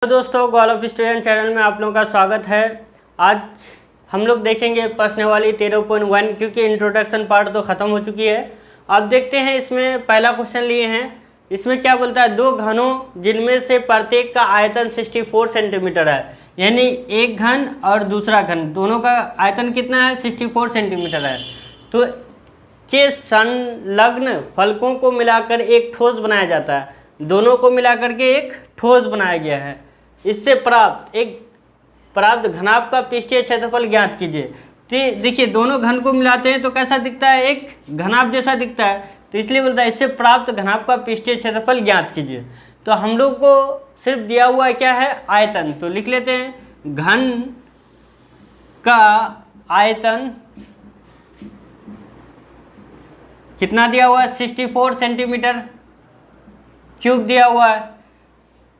तो दोस्तों gall of student channel में आप लोगों का स्वागत है। आज हम लोग देखेंगे प्रश्नावली 13.1 क्योंकि इंट्रोडक्शन पार्ट तो ख़त्म हो चुकी है। अब देखते हैं इसमें पहला क्वेश्चन लिए हैं। इसमें क्या बोलता है, दो घनों जिनमें से प्रत्येक का आयतन 64 सेंटीमीटर है, यानी एक घन और दूसरा घन दोनों का आयतन कितना है, 64 सेंटीमीटर है। तो के संलग्न फलकों को मिलाकर एक ठोस बनाया जाता है। दोनों को मिलाकर के एक ठोस बनाया गया है। इससे प्राप्त घनाभ का पृष्ठीय क्षेत्रफल ज्ञात कीजिए। तो देखिए दोनों घन को मिलाते हैं तो कैसा दिखता है, एक घनाभ जैसा दिखता है, तो इसलिए बोलता है इससे प्राप्त घनाभ का पृष्ठीय क्षेत्रफल ज्ञात कीजिए। तो हम लोग को सिर्फ दिया हुआ है क्या है, आयतन। तो लिख लेते हैं घन का आयतन कितना दिया हुआ है, 64 सेंटीमीटर क्यूब दिया हुआ है।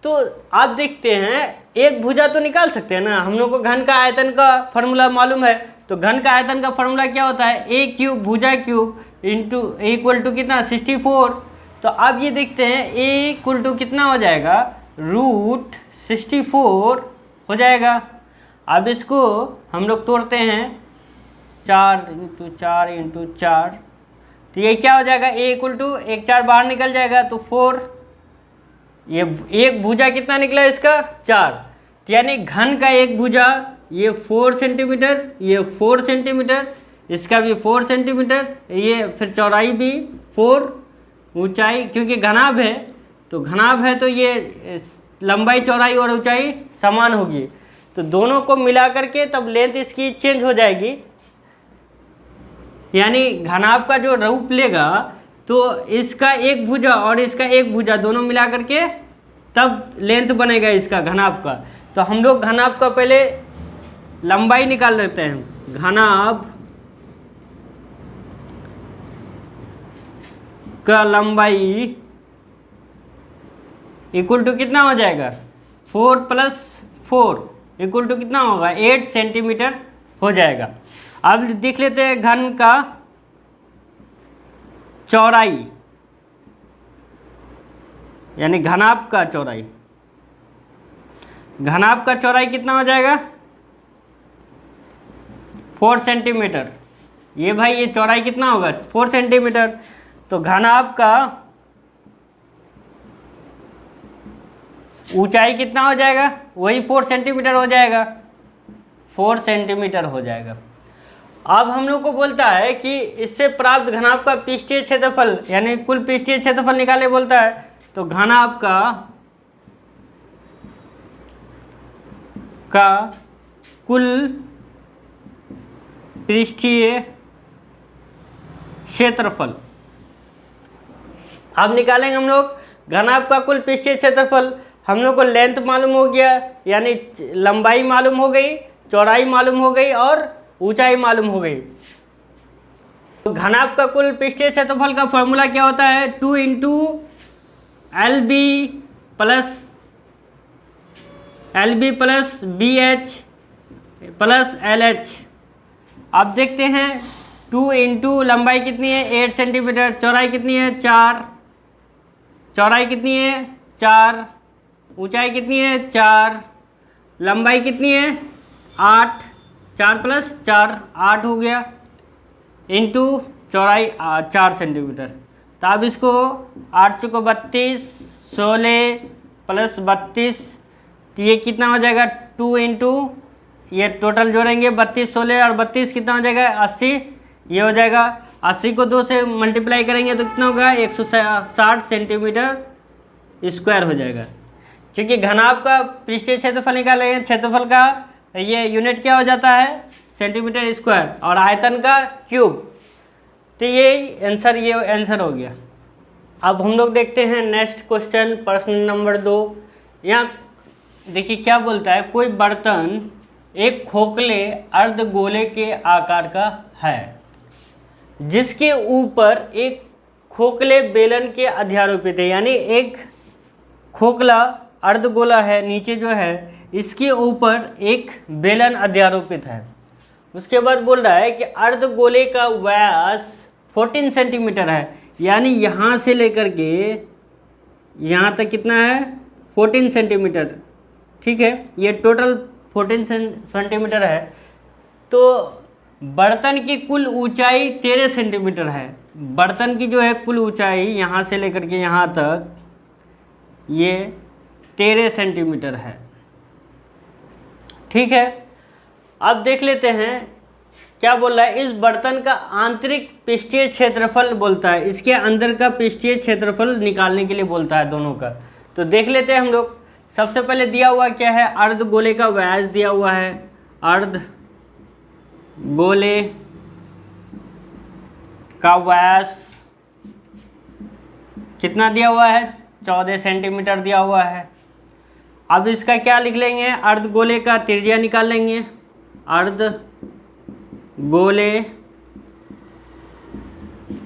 तो आप देखते हैं एक भुजा तो निकाल सकते हैं ना, हम लोग को घन का आयतन का फॉर्मूला मालूम है। तो घन का आयतन का फॉर्मूला क्या होता है, ए क्यूब भुजा क्यूब इंटू इक्वल टू कितना, 64। तो अब ये देखते हैं ए इक्वल टू कितना हो जाएगा, रूट 64 हो जाएगा। अब इसको हम लोग तोड़ते हैं 4 इंटू 4, तो ये क्या हो जाएगा, ए इक्वल टू 1 4 बाहर निकल जाएगा तो 4। ये एक भुजा कितना निकला इसका, 4। यानी घन का एक भुजा ये 4 सेंटीमीटर, ये 4 सेंटीमीटर, इसका भी 4 सेंटीमीटर, ये फिर चौड़ाई भी 4, ऊंचाई क्योंकि घनाभ है तो घनाभ है तो ये लंबाई चौड़ाई और ऊंचाई समान होगी। तो दोनों को मिला करके तब लेंथ इसकी चेंज हो जाएगी, यानी घनाभ का जो रूप लेगा तो इसका एक भुजा और इसका एक भुजा दोनों मिला करके तब लेंथ बनेगा इसका घनाभ का। तो हम लोग घनाभ का पहले लंबाई निकाल लेते हैं। घनाभ का लंबाई इक्वल टू कितना हो जाएगा, 4 + 4 इक्वल टू कितना होगा, 8 सेंटीमीटर हो जाएगा। अब देख लेते हैं घन का चौड़ाई, यानी घनाभ का चौड़ाई। घनाभ का चौड़ाई कितना हो जाएगा, 4 सेंटीमीटर। ये भाई ये चौड़ाई कितना होगा, 4 सेंटीमीटर। तो घनाभ का ऊंचाई कितना हो जाएगा, वही 4 सेंटीमीटर हो जाएगा, 4 सेंटीमीटर हो जाएगा। अब हम लोग को बोलता है कि इससे प्राप्त घनाभ का पृष्ठीय क्षेत्रफल यानी कुल पृष्ठीय क्षेत्रफल निकाले बोलता है। तो घनाभ का कुल पृष्ठीय क्षेत्रफल अब निकालेंगे हम लोग घनाभ का कुल पृष्ठीय क्षेत्रफल। हम लोग को लेंथ मालूम हो गया, यानी लंबाई मालूम हो गई, चौड़ाई मालूम हो गई और ऊंचाई मालूम हो गई। तो घनाभ का कुल पृष्ठीय क्षेत्रफल का फॉर्मूला क्या होता है, 2 into LB plus BH plus LH। अब देखते हैं 2 इंटू लंबाई कितनी है, 8 सेंटीमीटर, चौड़ाई कितनी है, 4, चौड़ाई कितनी है 4, ऊंचाई कितनी है 4, लंबाई कितनी है 8, 4 + 4 8 हो गया, इंटू चौड़ाई 4 सेंटीमीटर। तो अब इसको 8 × 32, 16 + 32, तो ये कितना हो जाएगा, 2 इंटू ये टोटल जोड़ेंगे 32 16 और 32 कितना हो जाएगा, 80। ये हो जाएगा 80 को 2 से मल्टीप्लाई करेंगे तो कितना होगा, 160 सेंटीमीटर स्क्वायर हो जाएगा। क्योंकि घनाभ का पृष्ठीय क्षेत्रफल निकालेंगे, क्षेत्रफल का ये यूनिट क्या हो जाता है, सेंटीमीटर स्क्वायर, और आयतन का क्यूब। तो ये आंसर हो गया। अब हम लोग देखते हैं नेक्स्ट क्वेश्चन, प्रश्न नंबर 2। यहाँ देखिए क्या बोलता है, कोई बर्तन एक खोखले अर्धगोले के आकार का है जिसके ऊपर एक खोखले बेलन के अध्यारोपित है, यानी एक खोखला अर्धगोला है, नीचे जो है इसके ऊपर एक बेलन अध्यारोपित है। उसके बाद बोल रहा है कि अर्धगोले का व्यास 14 सेंटीमीटर है, यानी यहाँ से लेकर के यहाँ तक कितना है, 14 सेंटीमीटर ठीक है, ये टोटल 14 सेंटीमीटर है। तो बर्तन की कुल ऊंचाई 13 सेंटीमीटर है। बर्तन की जो है कुल ऊंचाई यहाँ से लेकर के यहाँ तक ये 13 सेंटीमीटर है। ठीक है, अब देख लेते हैं क्या बोल रहा है। इस बर्तन का आंतरिक पृष्ठीय क्षेत्रफल बोलता है, इसके अंदर का पृष्ठीय क्षेत्रफल निकालने के लिए बोलता है दोनों का। तो देख लेते हैं हम लोग। सबसे पहले दिया हुआ क्या है, अर्धगोले का व्यास दिया हुआ है। अर्धगोले का व्यास कितना दिया हुआ है, 14 सेंटीमीटर दिया हुआ है। अब इसका क्या लिख लेंगे, अर्धगोले का त्रिज्या निकाल लेंगे। अर्धगोले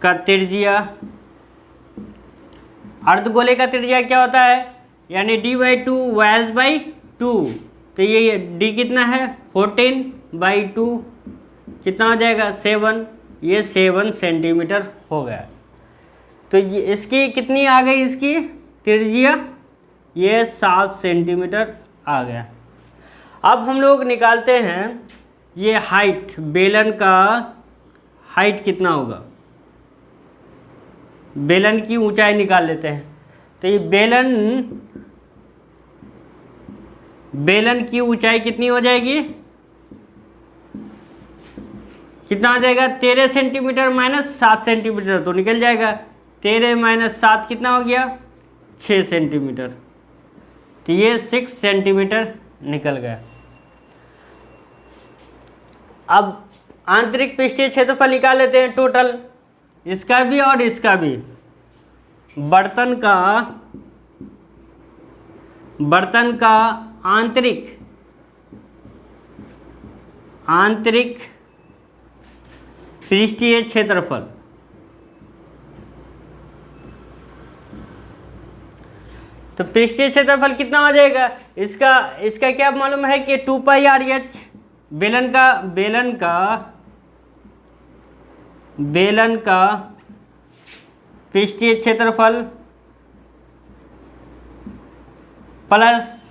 का त्रिज्या, अर्धगोले का त्रिज्या क्या होता है, यानी d/2 व्यास/2। तो ये d कितना है, 14/2 कितना हो जाएगा, 7। ये 7 सेंटीमीटर हो गया। तो ये इसकी कितनी आ गई, इसकी त्रिज्या ये 7 सेंटीमीटर आ गया। अब हम लोग निकालते हैं ये हाइट, बेलन का हाइट कितना होगा, बेलन की ऊंचाई निकाल लेते हैं। तो ये बेलन की ऊंचाई कितनी हो जाएगी, कितना आ जाएगा, 13 सेंटीमीटर माइनस 7 सेंटीमीटर तो निकल जाएगा। 13 माइनस 7 कितना हो गया, 6 सेंटीमीटर। तो ये 6 सेंटीमीटर निकल गया। अब आंतरिक पृष्ठीय क्षेत्रफल निकाल लेते हैं टोटल, इसका भी और इसका भी। बर्तन का आंतरिक पृष्ठीय क्षेत्रफल, तो पृष्ठीय क्षेत्रफल कितना हो जाएगा, इसका क्या मालूम है कि 2πr/h बेलन का पृष्ठीय क्षेत्रफल प्लस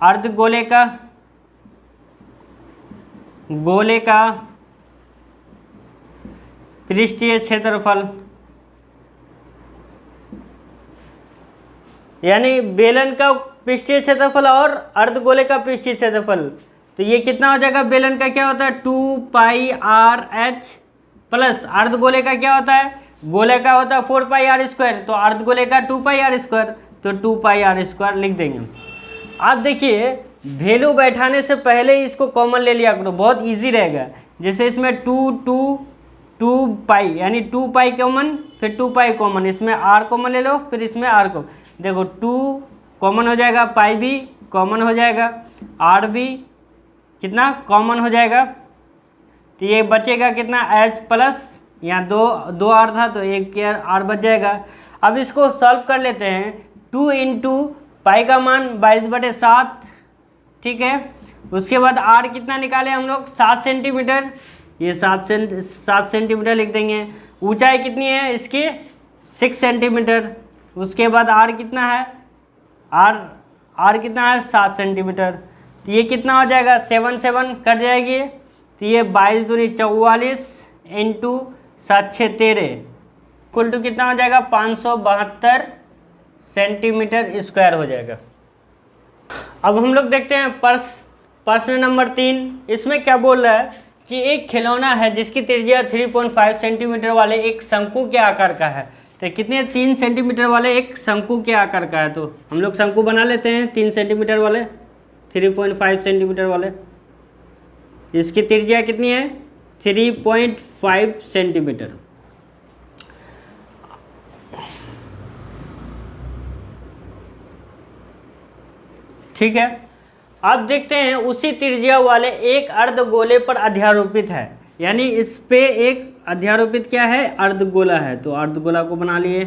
अर्धगोले का पृष्ठीय क्षेत्रफल, यानी बेलन का पृष्ठीय क्षेत्रफल और अर्धगोले का पृष्ठीय क्षेत्रफल। तो ये कितना हो जाएगा, बेलन का क्या होता है 2πr/h प्लस अर्धगोले का क्या होता है, गोले का होता है 4πr², तो अर्धगोले का 2πr², तो 2πr² लिख देंगे। आप देखिए वैल्यू बैठाने से पहले ही इसको कॉमन ले लिया करो, बहुत इजी रहेगा। जैसे इसमें 2π यानी 2π कॉमन, फिर 2π कॉमन, इसमें r कॉमन ले लो, फिर इसमें r को देखो 2 कॉमन हो जाएगा, पाई भी कॉमन हो जाएगा, r भी कितना कॉमन हो जाएगा। तो ये बचेगा कितना, h प्लस यहाँ दो r था तो एक r बच जाएगा। अब इसको सॉल्व कर लेते हैं। 2 × पाई का मान 22/7, ठीक है। उसके बाद r कितना निकाले हम लोग, 7 सेंटीमीटर, ये 7 सेंटीमीटर लिख देंगे। ऊंचाई कितनी है इसकी, 6 सेंटीमीटर। उसके बाद r कितना है, r कितना है 7 सेंटीमीटर। तो ये कितना हो जाएगा, 7 कट जाएगी। तो ये 22 दूनी 44 × 7 6 13 इक्वल टू कितना हो जाएगा, 572 सेंटीमीटर स्क्वायर हो जाएगा। अब हम लोग देखते हैं प्रश्न नंबर 3। इसमें क्या बोल रहा है कि एक खिलौना है जिसकी त्रिज्या 3.5 सेंटीमीटर वाले एक शंकु के आकार का है। तो कितने, 3 सेंटीमीटर वाले एक शंकु के आकार का है। तो हम लोग शंकु बना लेते हैं 3 सेंटीमीटर वाले, 3.5 सेंटीमीटर वाले। इसकी त्रिज्या कितनी है, 3.5 सेंटीमीटर। ठीक है, अब देखते हैं उसी त्रिज्या वाले एक अर्धगोले पर अध्यारोपित है, यानी इस पे एक अध्यारोपित क्या है, अर्धगोला है। तो अर्धगोला को बना लिए,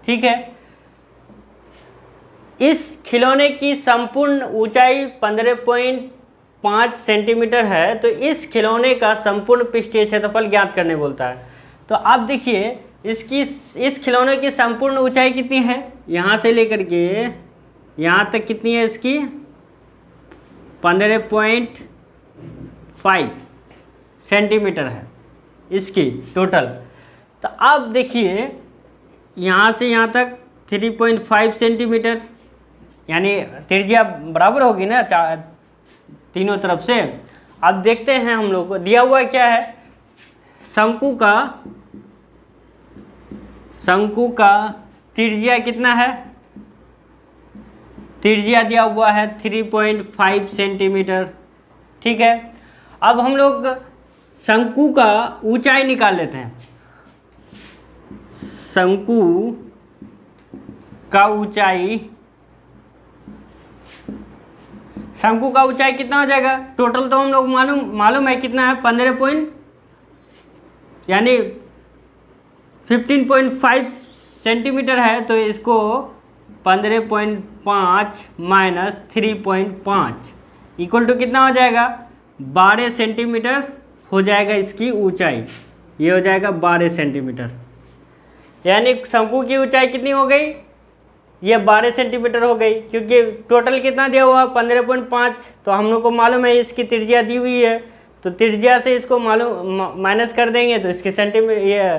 ठीक है। इस खिलौने की संपूर्ण ऊंचाई 15.5 सेंटीमीटर है। तो इस खिलौने का संपूर्ण पृष्ठीय क्षेत्रफल ज्ञात करने बोलता है। तो आप देखिए इस खिलौने की संपूर्ण ऊंचाई कितनी है, यहाँ से लेकर के यहाँ तक कितनी है इसकी, 15.5 सेंटीमीटर है इसकी टोटल। तो अब देखिए यहाँ से यहाँ तक 3.5 सेंटीमीटर, यानी त्रिज्या बराबर होगी ना तीनों तरफ से। अब देखते हैं हम लोग को दिया हुआ क्या है, शंकु का त्रिज्या कितना है, त्रिज्या दिया हुआ है 3.5 सेंटीमीटर। ठीक है, अब हम लोग शंकु का ऊंचाई निकाल लेते हैं। शंकु का ऊंचाई कितना हो जाएगा, टोटल तो हम लोग मालूम है कितना है, 15.5 सेंटीमीटर है। तो इसको 15.5 माइनस 3.5 इक्वल टू कितना हो जाएगा, 12 सेंटीमीटर हो जाएगा इसकी ऊंचाई। ये हो जाएगा 12 सेंटीमीटर, यानी शंकु की ऊंचाई कितनी हो गई, ये 12 सेंटीमीटर हो गई। क्योंकि टोटल कितना दिया हुआ 15.5, तो हम लोग को मालूम है इसकी त्रिज्या दी हुई है, तो त्रिज्या से इसको माइनस कर देंगे तो इसकी ये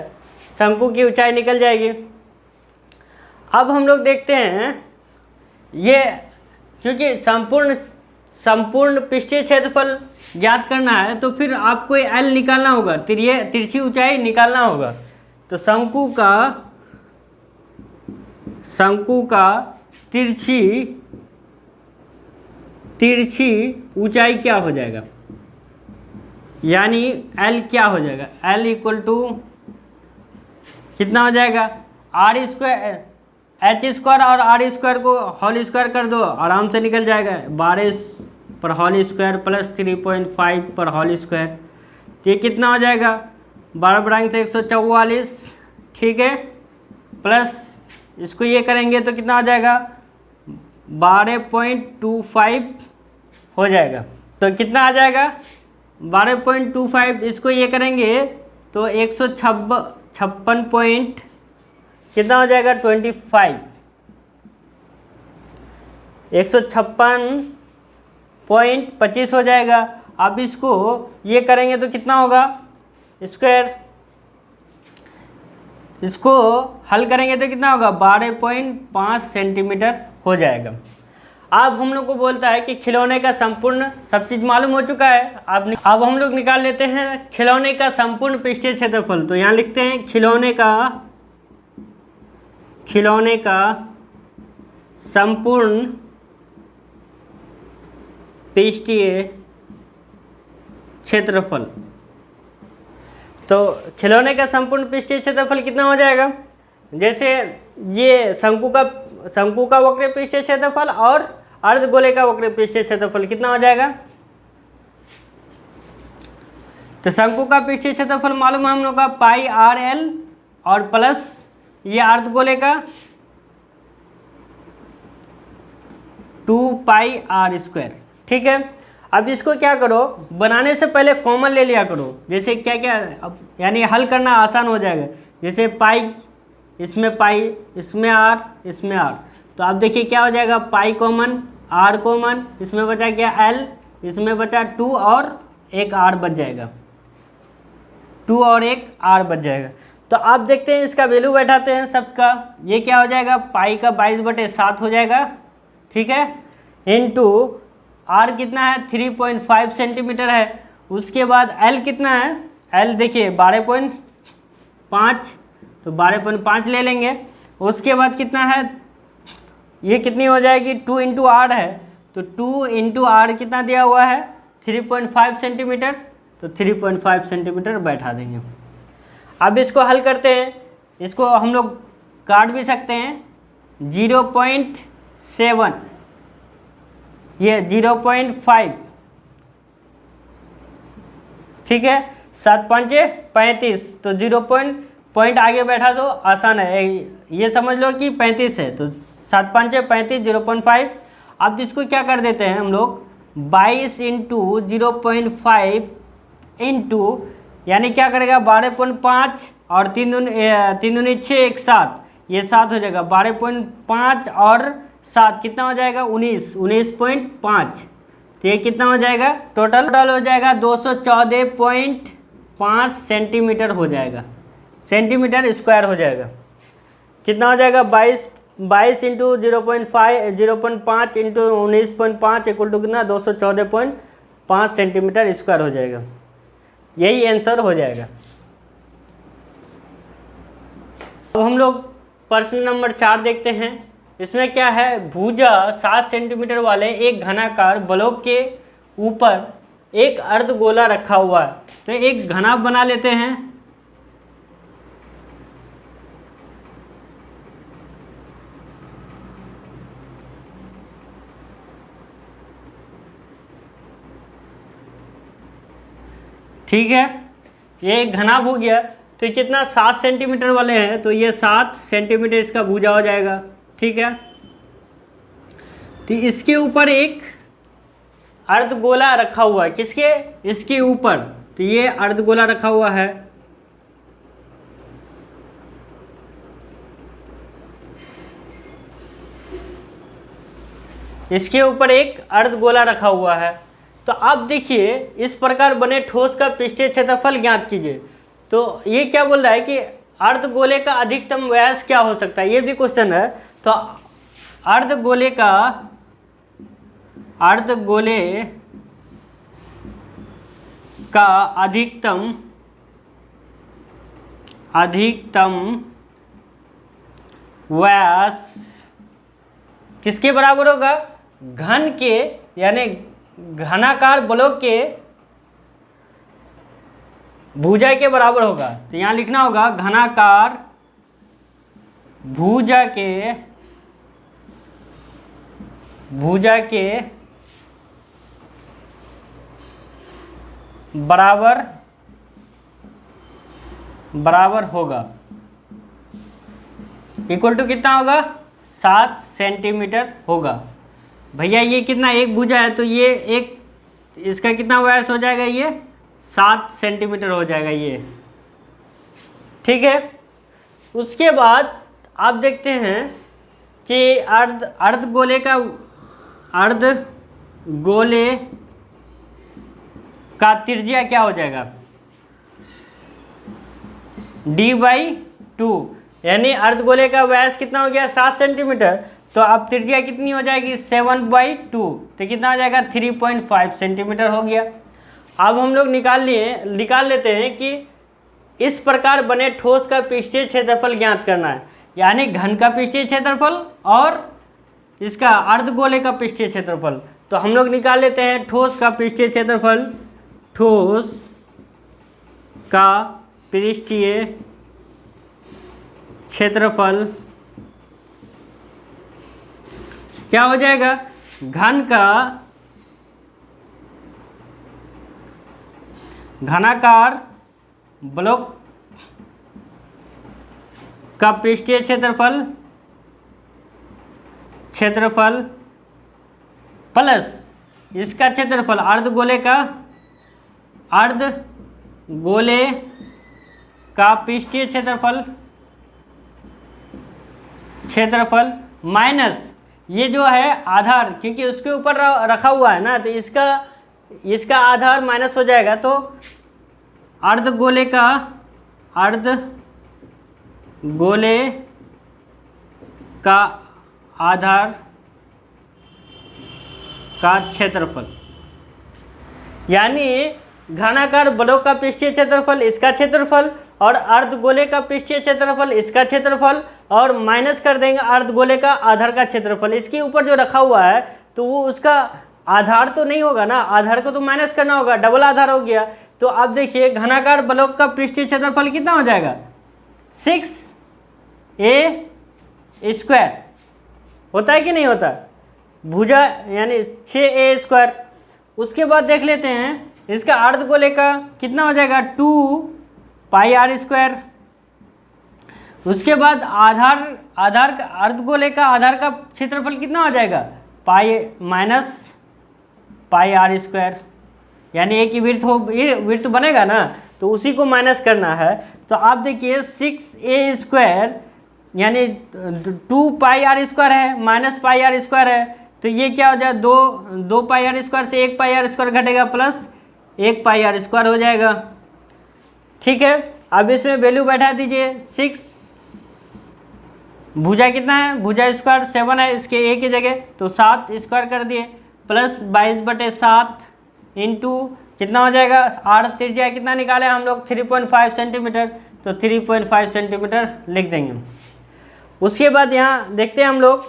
शंकु की ऊंचाई निकल जाएगी। अब हम लोग देखते हैं ये, क्योंकि संपूर्ण पृष्ठीय क्षेत्रफल ज्ञात करना है तो फिर आपको एल निकालना होगा, तिरछी ऊंचाई निकालना होगा। तो शंकु का तिरछी ऊंचाई क्या हो जाएगा, यानी एल क्या हो जाएगा, एल इक्वल टू कितना हो जाएगा, आर स्क्वायर, एच स्क्वायर और आर स्क्वायर को होल स्क्वायर कर दो, आराम से निकल जाएगा। 12 पर होल स्क्वायर प्लस 3.5 पर होल स्क्वायर, तो ये कितना हो जाएगा, 12 बढ़ाएंगे से 144। ठीक है, प्लस इसको ये करेंगे तो कितना हो जाएगा, 12.25 हो जाएगा। तो कितना आ जाएगा 12.25, इसको ये करेंगे तो 156 पॉइंट कितना हो जाएगा 25, 156.25 हो जाएगा। अब इसको ये करेंगे तो कितना होगा स्क्वायर, इसको हल करेंगे तो कितना होगा 12.5 सेंटीमीटर हो जाएगा। अब हम लोग को बोलता है कि खिलौने का संपूर्ण, सब चीज़ मालूम हो चुका है। अब हम लोग निकाल लेते हैं खिलौने का संपूर्ण पृष्ठीय क्षेत्रफल। तो यहाँ लिखते हैं खिलौने का संपूर्ण पृष्ठीय क्षेत्रफल। तो खिलौने का संपूर्ण पृष्ठीय क्षेत्रफल कितना हो जाएगा, जैसे ये शंकु का वक्र पृष्ठीय क्षेत्रफल और अर्धगोले का वक्र पृष्ठीय क्षेत्रफल कितना हो जाएगा। तो शंकु का पृष्ठीय क्षेत्रफल मालूम है हम लोग का पाई आर एल, और प्लस ये अर्धगोले का 2 पाई आर स्क्वायर। ठीक है, अब इसको क्या करो, बनाने से पहले कॉमन ले लिया करो। जैसे क्या क्या, अब यानी हल करना आसान हो जाएगा। जैसे पाई, इसमें पाई, इसमें आर, इसमें आर, तो अब देखिए क्या हो जाएगा, पाई कॉमन, आर कॉमन, इसमें बचा क्या एल, इसमें बचा 2 और एक आर बच जाएगा, 2 और एक आर बच जाएगा। तो आप देखते हैं इसका वैल्यू बैठाते हैं सबका, ये क्या हो जाएगा, पाई का 22/7 हो जाएगा। ठीक है, इनटू आर कितना है 3.5 सेंटीमीटर है। उसके बाद एल कितना है, एल देखिए 12.5, तो 12.5 ले लेंगे। उसके बाद कितना है, ये कितनी हो जाएगी 2 इंटू आर है, तो 2 इंटू आर कितना दिया हुआ है 3.5 सेंटीमीटर, तो 3.5 सेंटीमीटर बैठा देंगे। अब इसको हल करते हैं, इसको हम लोग काट भी सकते हैं। 0.7, ये 0.5, ठीक है, 7 5 35, तो 0 पॉइंट आगे बैठा दो, आसान है, ये समझ लो कि 35 है, तो 7 5 35, 0.5। अब इसको क्या कर देते हैं हम लोग, 22 इंटू 0.5 इंटू, यानी क्या करेगा 12.5 और 3 दूनी 6, 1 7, ये 7 हो जाएगा। 12.5 और 7 कितना हो जाएगा 19, 19.5। तो ये कितना हो जाएगा, टोटल हो जाएगा 214.5 सेंटीमीटर हो जाएगा, सेंटीमीटर स्क्वायर हो जाएगा। कितना हो जाएगा, 22 इंटू 0.5 इंटू 19.5 इक्वल टू कितना, 214.5 सेंटीमीटर स्क्वायर हो जाएगा। यही आंसर हो जाएगा। अब हम लोग प्रश्न नंबर 4 देखते हैं। इसमें क्या है, भुजा 7 सेंटीमीटर वाले एक घनाकार ब्लॉक के ऊपर एक अर्धगोला रखा हुआ है। तो एक घना बना लेते हैं। ठीक है, ये एक घना हो गया। तो ये कितना, 7 सेंटीमीटर वाले हैं, तो ये 7 सेंटीमीटर इसका भुजा हो जाएगा। ठीक है, तो इसके ऊपर एक अर्धगोला रखा हुआ है। किसके, इसके ऊपर। तो ये अर्धगोला रखा हुआ है। इसके ऊपर एक अर्धगोला रखा हुआ है। तो आप देखिए, इस प्रकार बने ठोस का पृष्ठीय क्षेत्रफल ज्ञात कीजिए। तो ये क्या बोल रहा है कि अर्धगोले का अधिकतम व्यास क्या हो सकता है, ये भी क्वेश्चन है। तो अर्धगोले का अधिकतम व्यास किसके बराबर होगा, घन के, यानी घनाकार ब्लॉक के भुजा के बराबर होगा। तो यहाँ लिखना होगा घनाकार भुजा के बराबर होगा। इक्वल टू कितना होगा, 7 सेंटीमीटर होगा। भैया ये कितना, एक भुजा है, तो ये एक, इसका कितना व्यास हो जाएगा, ये 7 सेंटीमीटर हो जाएगा ये। ठीक है, उसके बाद आप देखते हैं कि अर्धगोले का त्रिज्या क्या हो जाएगा, d/2, यानी अर्धगोले का व्यास कितना हो गया, 7 सेंटीमीटर। तो अब त्रिज्या कितनी हो जाएगी, 7/2, तो कितना हो जाएगा, 3.5 सेंटीमीटर हो गया। अब हम लोग निकाल लेते हैं कि इस प्रकार बने ठोस का पृष्ठीय क्षेत्रफल ज्ञात करना है, यानी घन का पृष्ठीय क्षेत्रफल और इसका अर्धगोले का पृष्ठीय क्षेत्रफल। तो हम लोग निकाल लेते हैं ठोस का पृष्ठीय क्षेत्रफल। ठोस का पृष्ठीय क्षेत्रफल क्या हो जाएगा, घनाकार ब्लॉक का पृष्ठीय क्षेत्रफल प्लस इसका क्षेत्रफल, अर्धगोले का पृष्ठीय क्षेत्रफल माइनस ये जो है आधार, क्योंकि उसके ऊपर रखा हुआ है ना, तो इसका आधार माइनस हो जाएगा। तो अर्धगोले का आधार का क्षेत्रफल, यानी घनाकार ब्लॉक का पृष्ठीय क्षेत्रफल इसका क्षेत्रफल और अर्धगोले का पृष्ठीय क्षेत्रफल इसका क्षेत्रफल, और माइनस कर देंगे अर्धगोले का आधार का क्षेत्रफल। इसके ऊपर जो रखा हुआ है तो वो उसका आधार तो नहीं होगा ना, आधार को तो माइनस करना होगा, डबल आधार हो गया। तो आप देखिए घनाकार ब्लॉक का पृष्ठीय क्षेत्रफल कितना हो जाएगा, 6a² होता है कि नहीं होता, भुजा यानी 6a²। उसके बाद देख लेते हैं इसका अर्धगोले का कितना हो जाएगा, 2πr²। उसके बाद आधार का अर्धगोले का आधार का क्षेत्रफल कितना हो जाएगा, πr², यानी एक ही वृत्त बनेगा ना, तो उसी को माइनस करना है। तो आप देखिए 6a² यानी 2πr² है माइनस πr² है, तो ये क्या हो जाए, दो पाई आर स्क्वायर से 1 पाई आर स्क्वायर घटेगा प्लस 1 पाई आर स्क्वायर हो जाएगा। ठीक है, अब इसमें वैल्यू बैठा दीजिए 6, भुजा कितना है, भुजा स्क्वायर 7 है, इसके ए की जगह तो 7 स्क्वायर कर दिए प्लस 22/7 इंटू कितना हो जाएगा, आर त्रिज्या कितना निकाले हम लोग 3.5 सेंटीमीटर, तो 3.5 सेंटीमीटर लिख देंगे। उसके बाद यहाँ देखते हैं हम लोग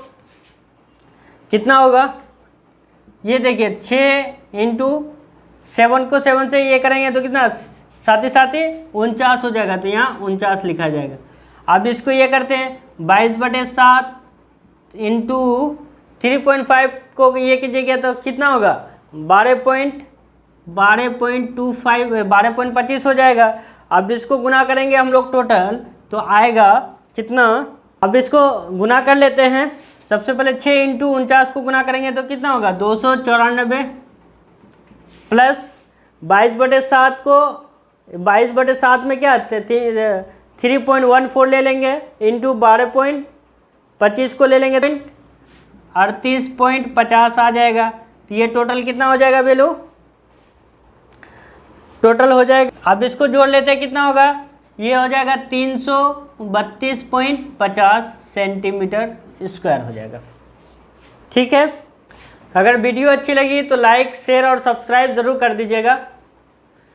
कितना होगा, ये देखिए 6 इंटू 7 को 7 से ये करेंगे तो कितना, साथ ही 49 हो जाएगा, तो यहाँ 49 लिखा जाएगा। अब इसको ये करते हैं 22/7 इंटू 3.5 को ये कीजिएगा तो कितना होगा 12.25 हो जाएगा। अब इसको गुना करेंगे हम लोग टोटल तो आएगा कितना, अब इसको गुना कर लेते हैं। सबसे पहले 6 इंटू 49 को गुना करेंगे तो कितना होगा 294 प्लस 22/7 को 22/7 में क्या 3.14 ले लेंगे इंटू 12.25 को ले लेंगे 38.50 आ जाएगा। तो ये टोटल कितना हो जाएगा वैल्यू, टोटल हो जाएगा। अब इसको जोड़ लेते हैं कितना होगा, ये हो जाएगा 332.50 सेंटीमीटर स्क्वायर हो जाएगा। ठीक है, अगर वीडियो अच्छी लगी तो लाइक शेयर और सब्सक्राइब ज़रूर कर दीजिएगा।